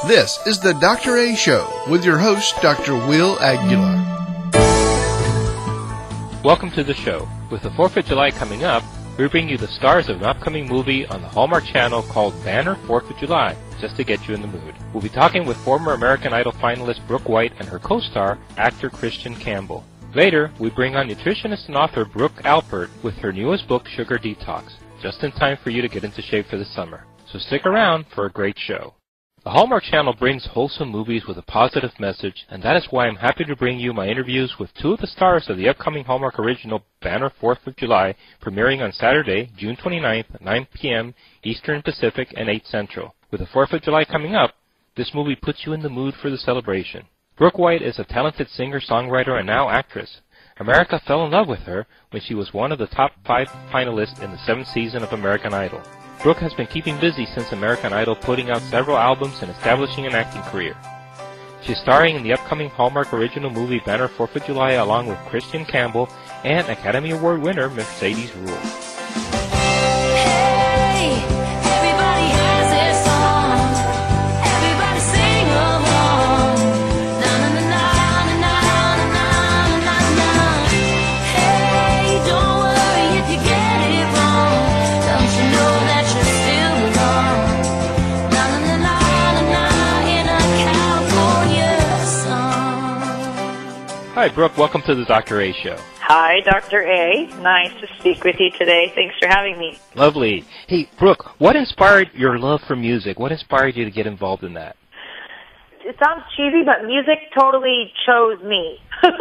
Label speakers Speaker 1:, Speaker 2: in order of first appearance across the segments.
Speaker 1: This is the Dr. A Show with your host, Dr. Will Aguila.
Speaker 2: Welcome to the show. With the 4th of July coming up, we bring you the stars of an upcoming movie on the Hallmark Channel called Banner 4th of July, just to get you in the mood. We'll be talking with former American Idol finalist Brooke White and her co-star, actor Campbell. Later, we bring on nutritionist and author Brooke Alpert with her newest book, Sugar Detox, just in time for you to get into shape for the summer. So stick around for a great show. The Hallmark Channel brings wholesome movies with a positive message, and that is why I'm happy to bring you my interviews with two of the stars of the upcoming Hallmark original Banner 4th of July, premiering on Saturday, June 29th at 9 p.m. Eastern Pacific and 8 Central. With the 4th of July coming up, this movie puts you in the mood for the celebration. Brooke White is a talented singer-songwriter and now actress. America fell in love with her when she was one of the top 5 finalists in the 7th season of American Idol. Brooke has been keeping busy since American Idol, putting out several albums and establishing an acting career. She's starring in the upcoming Hallmark original movie Banner 4th of July along with Campbell and Academy Award winner Mercedes Ruehl. Hi, Brooke. Welcome to the Dr. A Show.
Speaker 3: Hi, Dr. A. Nice to speak with you today. Thanks for having me.
Speaker 2: Lovely. Hey, Brooke, what inspired your love for music? What inspired you to get involved in that?
Speaker 3: It sounds cheesy, but music totally chose me.
Speaker 2: That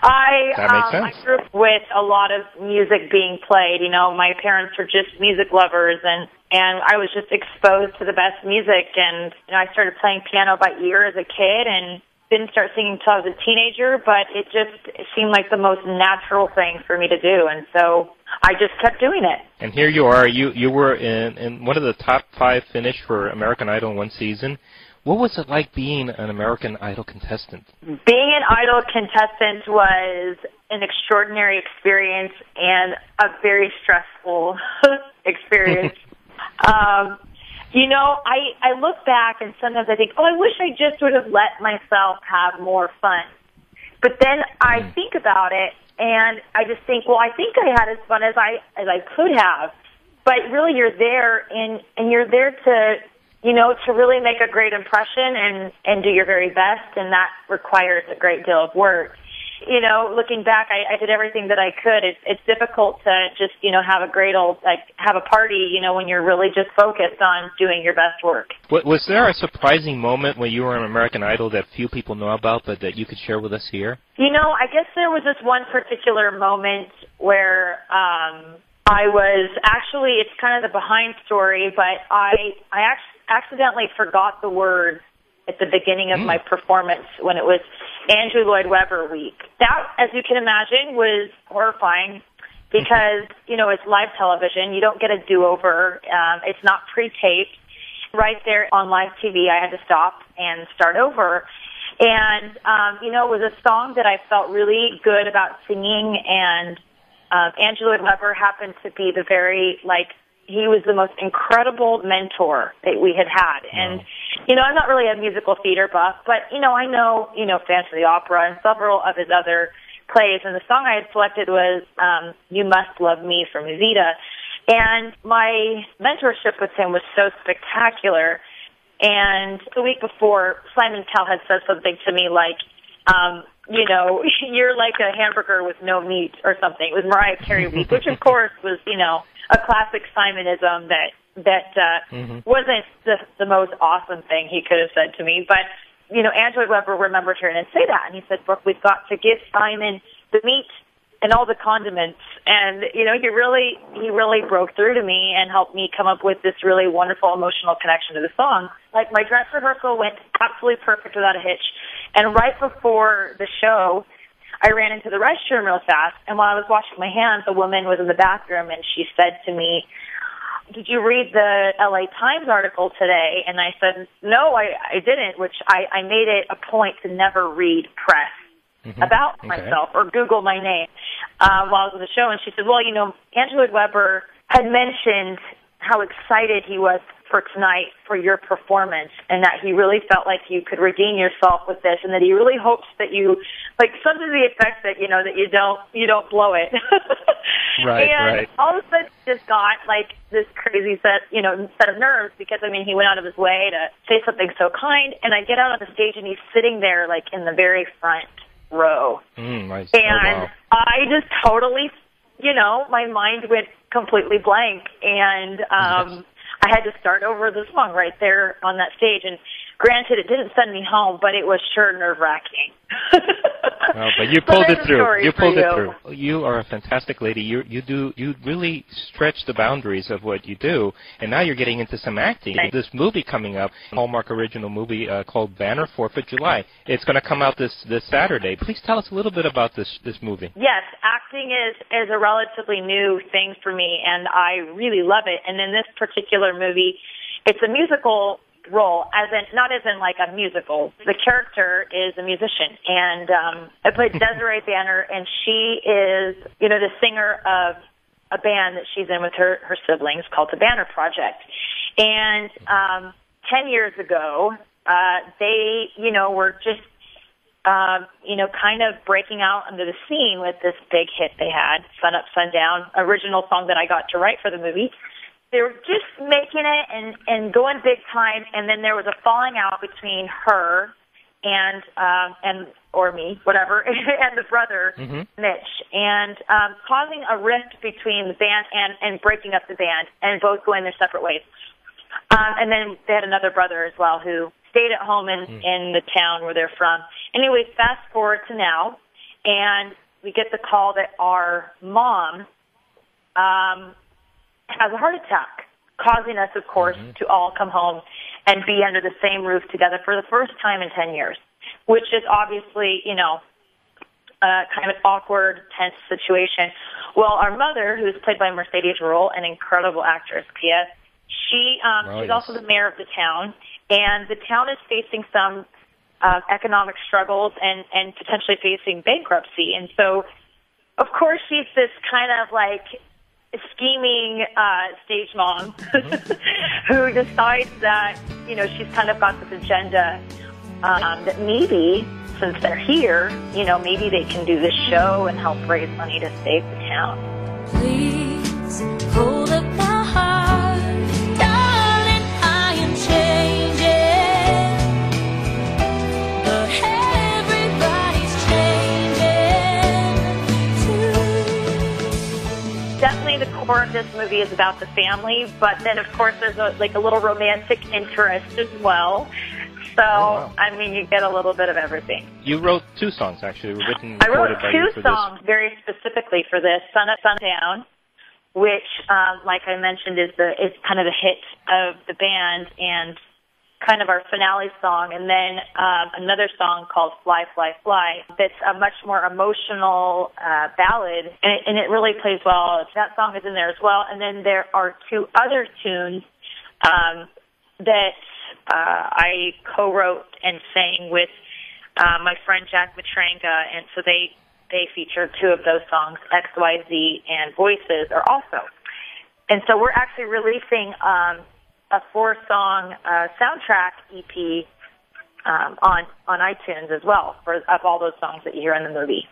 Speaker 2: makes sense.
Speaker 3: I grew up with a lot of music being played. You know, my parents were just music lovers, and I was just exposed to the best music. And I started playing piano by ear as a kid, and didn't start singing until I was a teenager, but it seemed like the most natural thing for me to do, and so I just kept doing it. And
Speaker 2: here you are. You were in one of the top 5 finish for American Idol in one season. What was it like being an American Idol contestant?
Speaker 3: Being an Idol contestant was an extraordinary experience and a very stressful experience. You know, I look back and sometimes I think, I wish I just would have let myself have more fun. But then I think about it and I just think, I think I had as fun as I could have. But really you're there and you're there to, to really make a great impression and do your very best, and that requires a great deal of work. Looking back, I did everything that I could. It's difficult to just, have a great have a party, when you're really just focused on doing your best work.
Speaker 2: Was there a surprising moment when you were on American Idol that few people know about, but that you could share with us here?
Speaker 3: I guess there was this one particular moment where I was actually, it's kind of the behind story, but I accidentally forgot the words at the beginning of my performance when it was Andrew Lloyd Webber week. That, as you can imagine, was horrifying because, it's live television. You don't get a do-over. It's not pre-taped. Right there on live TV, I had to stop and start over. And, it was a song that I felt really good about singing, and Andrew Lloyd Webber happened to be he was the most incredible mentor that we had had. And, I'm not really a musical theater buff, but, I know, Phantom of the Opera and several of his other plays. And the song I had selected was You Must Love Me from Evita. And my mentorship with him was so spectacular. And the week before, Simon Cowell had said something to me like, you're like a hamburger with no meat or something. It was Mariah Carey week, which of course was, a classic Simonism that wasn't the most awesome thing he could have said to me. But, Andrew Webber remembered her and say that. And he said, Brooke, we've got to give Simon the meat and all the condiments. And, he really broke through to me and helped me come up with this really wonderful emotional connection to the song. Like, my dress rehearsal went absolutely perfect without a hitch. And right before the show, I ran into the restroom real fast, and while I was washing my hands, a woman was in the bathroom, and she said to me, did you read the LA Times article today? And I said, no, I didn't, which I made it a point to never read press about myself or Google my name while I was on the show. And she said, well, Andrew Lloyd Webber had mentioned how excited he was for tonight for your performance, and that he really felt like you could redeem yourself with this, and that he really hopes that you, like, something to the effect that, you know, that you don't blow it.
Speaker 2: Right,
Speaker 3: and
Speaker 2: right.
Speaker 3: all of a sudden just got like this crazy set of nerves, because I mean, he went out of his way to say something so kind, and I get out on the stage and he's sitting there like in the very front row.
Speaker 2: Nice.
Speaker 3: And
Speaker 2: wow.
Speaker 3: I just totally, you know, my mind went completely blank, and I had to start over the song right there on that stage. And granted, it didn't send me home, but it was sure nerve-wracking.
Speaker 2: Well, but you pulled it through. You pulled it
Speaker 3: you.
Speaker 2: through. You are a fantastic lady. You really stretch the boundaries of what you do, and now you're getting into some acting.
Speaker 3: Thanks.
Speaker 2: This movie coming up, Hallmark original movie called Banner, 4th of July. It's going to come out this Saturday. Please tell us a little bit about this movie.
Speaker 3: Yes, acting is a relatively new thing for me, and I really love it. And in this particular movie, it's a musical role, not as in like a musical. The character is a musician, and I played Desiree Banner, and she is, you know, the singer of a band that she's in with her siblings called the Banner Project. And 10 years ago, they, you know, were just, you know, kind of breaking out into the scene with this big hit they had, Sun Up, Sundown, original song that I got to write for the movie. They were just making it and going big time, and then there was a falling out between her and or me, whatever, and the brother, Mitch, and causing a rift between the band and breaking up the band, and both going their separate ways. And then they had another brother as well who stayed at home in the town where they're from. Anyway, fast forward to now, and we get the call that our mom has a heart attack, causing us, of course, to all come home and be under the same roof together for the first time in 10 years, which is obviously, you know, kind of an awkward, tense situation. Well, our mother, who's played by Mercedes Ruehl, an incredible actress, Pia, she's also the mayor of the town, and the town is facing some economic struggles and potentially facing bankruptcy. And so, of course, she's this kind of like scheming stage mom who decides that, you know, she's kind of got this agenda that maybe, since they're here, you know, maybe they can do this show and help raise money to save the town.
Speaker 4: Please hold up my heart, darling, I am changing, but everybody's changing too.
Speaker 3: Definitely the core of this movie is about the family, but then, of course, there's a little romantic interest as well. So, I mean, you get a little bit of everything.
Speaker 2: You wrote 2 songs, actually, written
Speaker 3: I wrote
Speaker 2: recorded by you
Speaker 3: 2
Speaker 2: for
Speaker 3: songs very specifically for this, Sun Up, Sundown, which, like I mentioned, is kind of the hit of the band and kind of our finale song. And then another song called Fly, Fly, Fly that's a much more emotional ballad, and it really plays well. That song is in there as well. And then there are 2 other tunes that I co-wrote and sang with my friend Jack Matranga, and so they featured 2 of those songs, XYZ and Voices are also. And so we're actually releasing a 4-song soundtrack EP on iTunes as well of all those songs that you hear in the movie.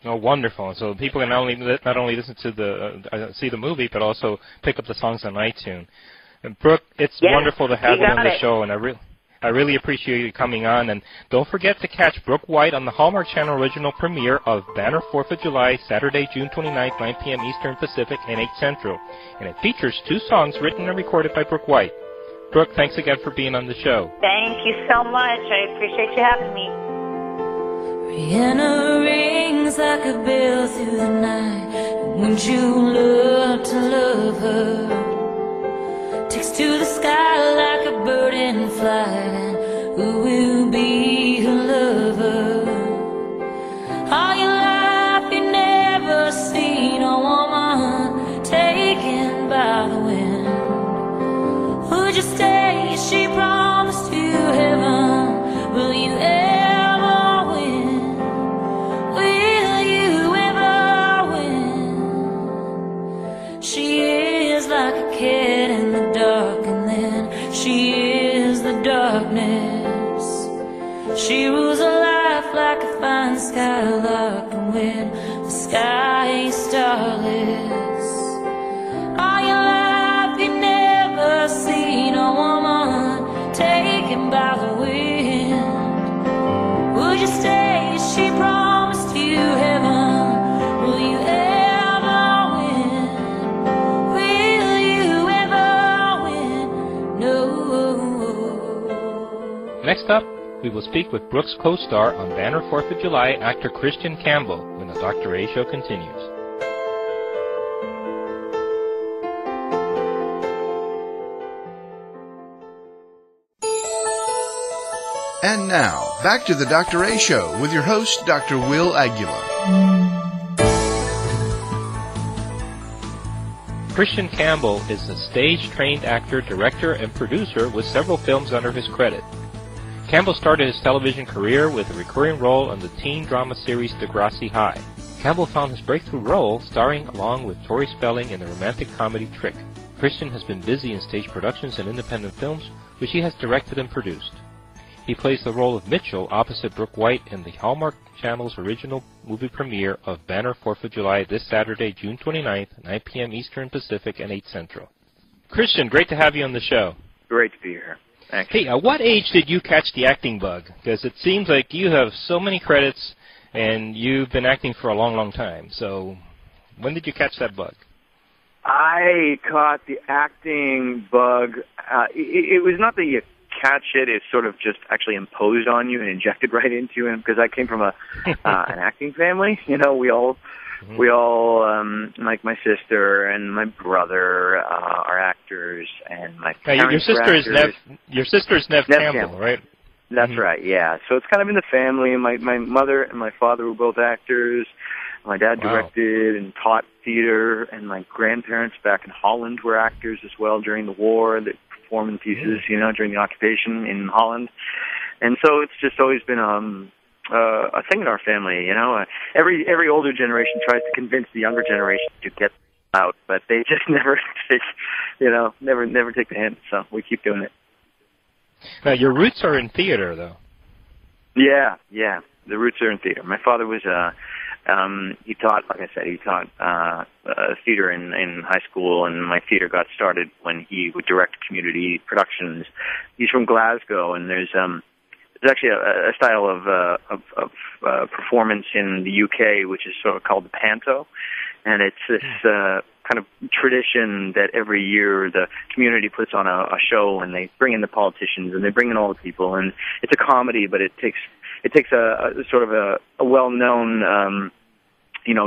Speaker 2: Oh, wonderful! So people can not only listen to see the movie, but also pick up the songs on iTunes. And Brooke, it's wonderful to have you on the show, and I really appreciate you coming on. And don't forget to catch Brooke White on the Hallmark Channel original premiere of Banner 4th of July, Saturday, June 29th, 9 p.m. Eastern Pacific and 8 Central. And it features 2 songs written and recorded by Brooke White. Brooke, thanks again for being on the show.
Speaker 3: Thank you so much. I appreciate you having me.
Speaker 4: Rihanna rings like a bell through the night. Wouldn't you love to love her? Takes to the sky like a bird in flight, and who will be her lover? All your life you never seen a woman taken by the wind. Would you stay? She promised you heaven. Will you ever win? Will you ever win? She is like a cat in the dark, and She rules her life like a fine skylark, and when the sky is starless, all your life you never seen a woman taken by the wind. Would you stay? She promised you heaven. Will you ever win? Will you ever win? No.
Speaker 2: Next up, we will speak with Brooke's co-star on Banner 4th of July, actor Christian Campbell, when the Dr. A Show continues.
Speaker 1: And now, back to the Dr. A Show with your host, Dr. Will Aguila.
Speaker 2: Christian Campbell is a stage-trained actor, director, and producer with several films under his credit. Campbell started his television career with a recurring role on the teen drama series Degrassi High. Campbell found his breakthrough role starring along with Tori Spelling in the romantic comedy Trick. Christian has been busy in stage productions and independent films, which he has directed and produced. He plays the role of Mitchell opposite Brooke White in the Hallmark Channel's original movie premiere of Banner 4th of July this Saturday, June 29th, 9 p.m. Eastern Pacific and 8 Central. Christian, great to have you on the show.
Speaker 5: Great to be here. Thanks.
Speaker 2: Hey, at what age did you catch the acting bug? Because it seems like you have so many credits and you've been acting for a long, long time. So when did you catch that bug?
Speaker 5: I caught the acting bug. It was not that you catch it, it's sort of just actually imposed on you and injected right into you, because I came from an acting family. You know, we all like my sister and my brother are actors, and my parents
Speaker 2: your sister is Nev Campbell, right?
Speaker 5: That's right, yeah. So it's kind of in the family. My mother and my father were both actors. My dad directed and taught theater, and my grandparents back in Holland were actors as well during the war. They performed in pieces, you know, during the occupation in Holland. And so it's just always been a thing in our family, you know. Every older generation tries to convince the younger generation to get out, but they just never take, never take the hint. So we keep doing it.
Speaker 2: Now, your roots are in theater, though.
Speaker 5: Yeah. The roots are in theater. My father was he taught theater in high school, and my theater got started when he would direct community productions. He's from Glasgow, and there's actually a style of performance in the UK which is sort of called the panto, and it's this kind of tradition that every year the community puts on a show, and they bring in the politicians and they bring in all the people, and it's a comedy, but it takes a sort of a well-known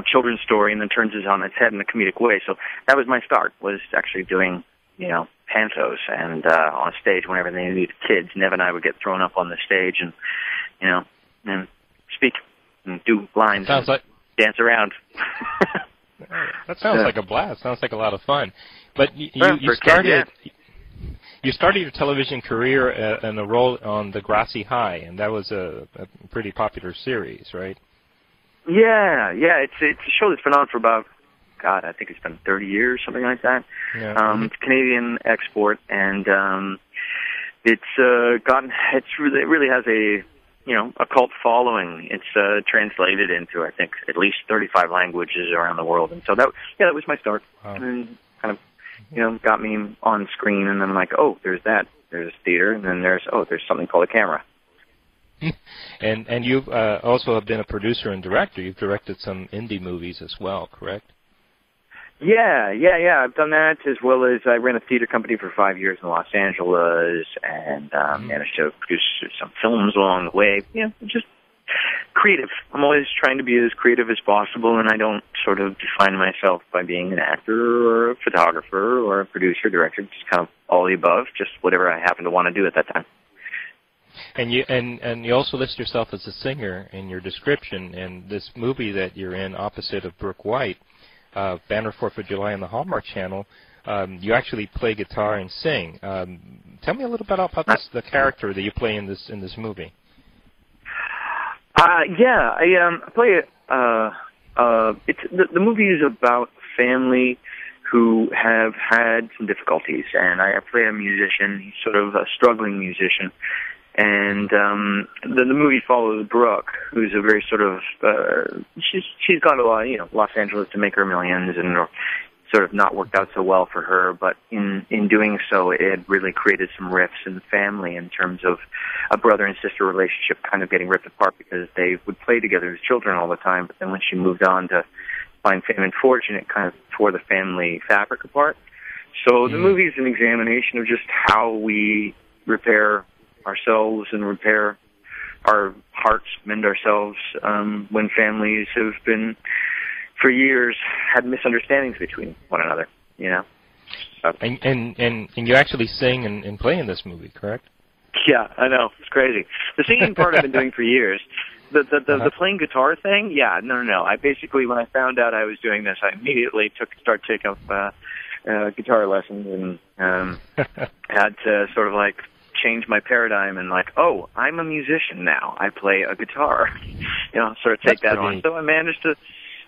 Speaker 5: children's story and then turns it on its head in a comedic way. So that was my start, was actually doing pantos, and on stage whenever they needed kids, Nev and I would get thrown up on the stage and and speak and do lines and dance around.
Speaker 2: That sounds like a blast. Sounds like a lot of fun. But you started your television career in a role on Degrassi High, and that was a pretty popular series, right? Yeah. It's a show that's been on for about, I think it's been 30 years, something like that. Yeah. It's a Canadian export, and it really has a cult following. It's translated into, I think, at least 35 languages around the world, and so that was my start. Wow. And kind of got me on screen, and then I'm like, oh, there's theater, and then there's something called a camera. And you've also have been a producer and director. You've directed some indie movies as well, correct? Yeah. I've done that, as well as I ran a theater company for 5 years in Los Angeles, and managed to produce some films along the way. Just creative. I'm always trying to be as creative as possible, and I don't sort of define myself by being an actor or a photographer or a producer, director, just kind of all the above, just whatever I happen to want to do at that time. And you also list yourself as a singer in your description, and this movie that you're in opposite of Brooke White, Banner 4th of July on the Hallmark Channel, you actually play guitar and sing. Tell me a little bit about the character that you play in this movie. I play it. The movie is about a family who have had some difficulties, and I play a musician. He's sort of a struggling musician,
Speaker 5: And the movie follows Brooke, who's a very sort of she's gone to Los Angeles to make her millions, and sort of not worked out so well for her. But in doing so, it had really created some rifts in the family in terms of a brother and sister relationship kind of getting ripped apart because they would play together as children all the time. But then when she moved on to find fame and fortune, it kind of tore the family fabric apart. So the movie is an examination of just how we repair ourselves and repair our hearts, mend ourselves when families have been, for years, had misunderstandings between one another. So.
Speaker 2: And you actually sing and play in this movie, correct?
Speaker 5: Yeah, I know, it's crazy. The singing part I've been doing for years. The playing guitar thing, no. I basically, when I found out I was doing this, I immediately started taking up guitar lessons and had to sort of like change my paradigm and like, oh, I'm a musician now. I play a guitar. Sort of take that on. So I managed to,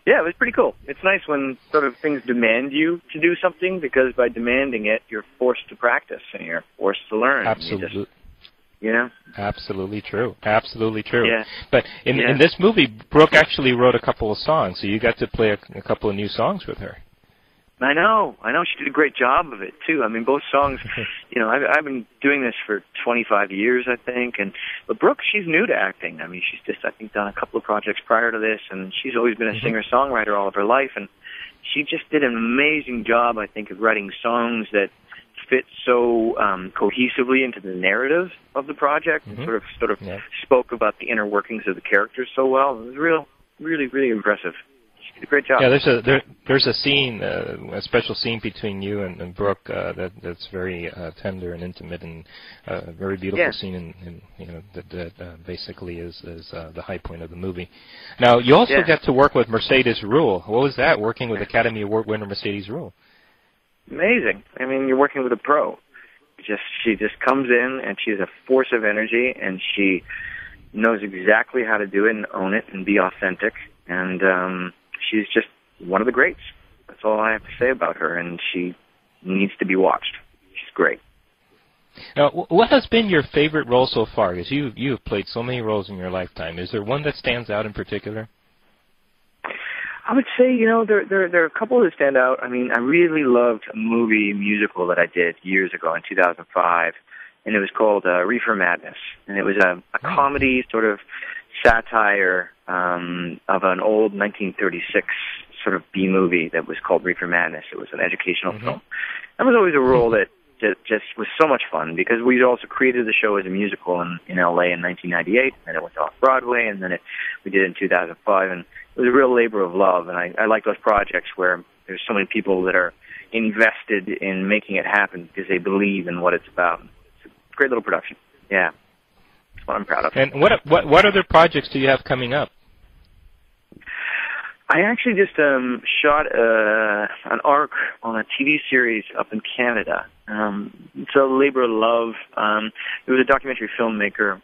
Speaker 5: it was pretty cool. It's nice when sort of things demand you to do something, because by demanding it, you're forced to practice and you're forced to learn.
Speaker 2: Absolutely.
Speaker 5: Absolutely
Speaker 2: true. Absolutely true.
Speaker 5: Yeah.
Speaker 2: But in this movie, Brooke actually wrote a couple of songs, so you got to play a couple of new songs with her.
Speaker 5: I know. She did a great job of it too. I mean, both songs. I've been doing this for 25 years, I think. But Brooke, she's new to acting. I mean, she's just, I think, done a couple of projects prior to this, and she's always been a singer-songwriter all of her life. And she just did an amazing job, I think, of writing songs that fit so cohesively into the narrative of the project, and sort of spoke about the inner workings of the characters so well. It was really impressive. She did a great job.
Speaker 2: Yeah, there's a scene, a special scene between you and Brooke that's very tender and intimate, and a very beautiful scene, that basically is the high point of the movie. Now, you also get to work with Mercedes Ruehl. What was that, working with Academy Award winner Mercedes Ruehl?
Speaker 5: Amazing. I mean, you're working with a pro. She just comes in, and she's a force of energy, and she knows exactly how to do it and own it and be authentic. And she's just one of the greats. That's all I have to say about her, and she needs to be watched. She's great.
Speaker 2: Now, what has been your favorite role so far? Because you've played so many roles in your lifetime. Is there one that stands out in particular?
Speaker 5: I would say, there are a couple that stand out. I mean, I really loved a movie musical that I did years ago in 2005, and it was called Reefer Madness. And it was a comedy sort of satire of an old 1936 sort of B-movie that was called Reefer Madness. It was an educational film. That was always a role that just was so much fun, because we also created the show as a musical in L.A. in 1998, and it went off-Broadway, and then we did it in 2005, and it was a real labor of love. And I like those projects where there's so many people that are invested in making it happen because they believe in what it's about. It's a great little production. Yeah. That's what I'm proud of.
Speaker 2: And what other projects do you have coming up?
Speaker 5: I actually just shot an arc on a TV series up in Canada. It's a labor of love. It was a documentary filmmaker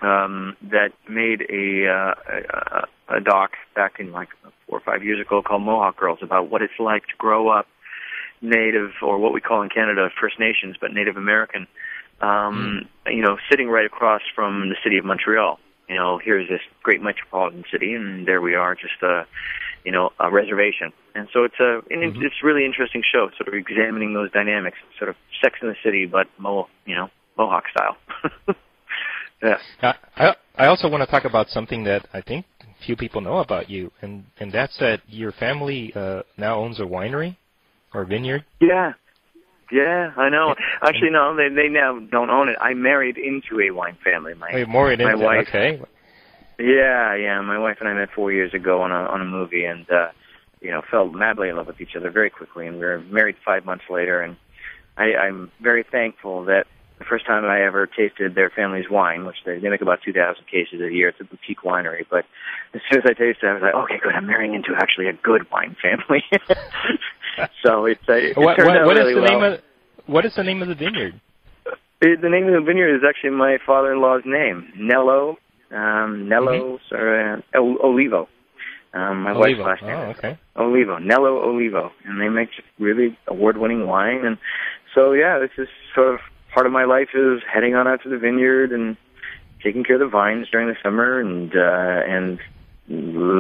Speaker 5: that made a doc back in like 4 or 5 years ago called Mohawk Girls, about what it's like to grow up Native, or what we call in Canada First Nations, but Native American, sitting right across from the city of Montreal. Here's this great metropolitan city, and there we are, just a reservation. And so it's it's a really interesting show, sort of examining those dynamics, sort of Sex in the City, but Mohawk style. Yeah.
Speaker 2: I also want to talk about something that I think few people know about you, and that's that your family now owns a winery or vineyard.
Speaker 5: Yeah, I know. Actually, no, they now don't own it. I married into a wine family. My wife.
Speaker 2: Okay.
Speaker 5: Yeah. My wife and I met 4 years ago on a movie, and fell madly in love with each other very quickly, and we were married 5 months later. And I'm very thankful that the first time I ever tasted their family's wine, which they make about 2,000 cases a year. It's a boutique winery. But as soon as I tasted it, I was like, okay, good. I'm marrying into actually a good wine family. So it turned out really well.
Speaker 2: What is the name of the vineyard?
Speaker 5: The name of the vineyard is actually my father-in-law's name, Nello Olivo. My wife's last name.
Speaker 2: Oh, okay.
Speaker 5: Olivo, Nello Olivo, and they make really award-winning wine. And so, this is sort of part of my life is heading on out to the vineyard and taking care of the vines during the summer and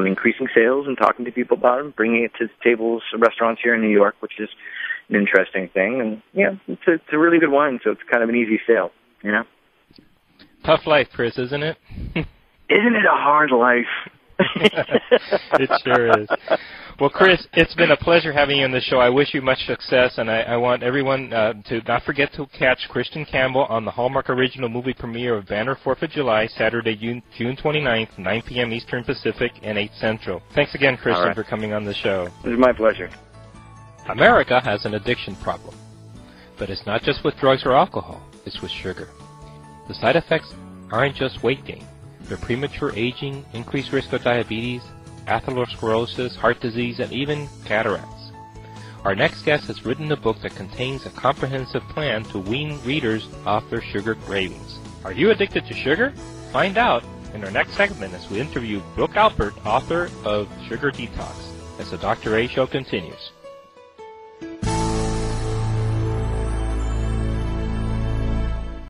Speaker 5: increasing sales and talking to people about them, bringing it to tables, restaurants here in New York, which is an interesting thing. And yeah, it's a really good wine, so it's kind of an easy sale, you know.
Speaker 2: Tough life, Chris, isn't it?
Speaker 5: Isn't it a hard life?
Speaker 2: It sure is. Well, Chris, it's been a pleasure having you on the show. I wish you much success, and I want everyone to not forget to catch Christian Campbell on the Hallmark Original Movie premiere of Banner 4th of July, Saturday, June 29th, 9 p.m. Eastern Pacific and 8 Central. Thanks again, Christian, for coming on the show.
Speaker 5: It was my pleasure.
Speaker 2: America has an addiction problem, but it's not just with drugs or alcohol, it's with sugar. The side effects aren't just weight gain. They're premature aging, increased risk of diabetes, atherosclerosis, heart disease, and even cataracts. Our next guest has written a book that contains a comprehensive plan to wean readers off their sugar cravings. Are you addicted to sugar? Find out in our next segment as we interview Brooke, author of Sugar Detox, as the Dr. A Show continues.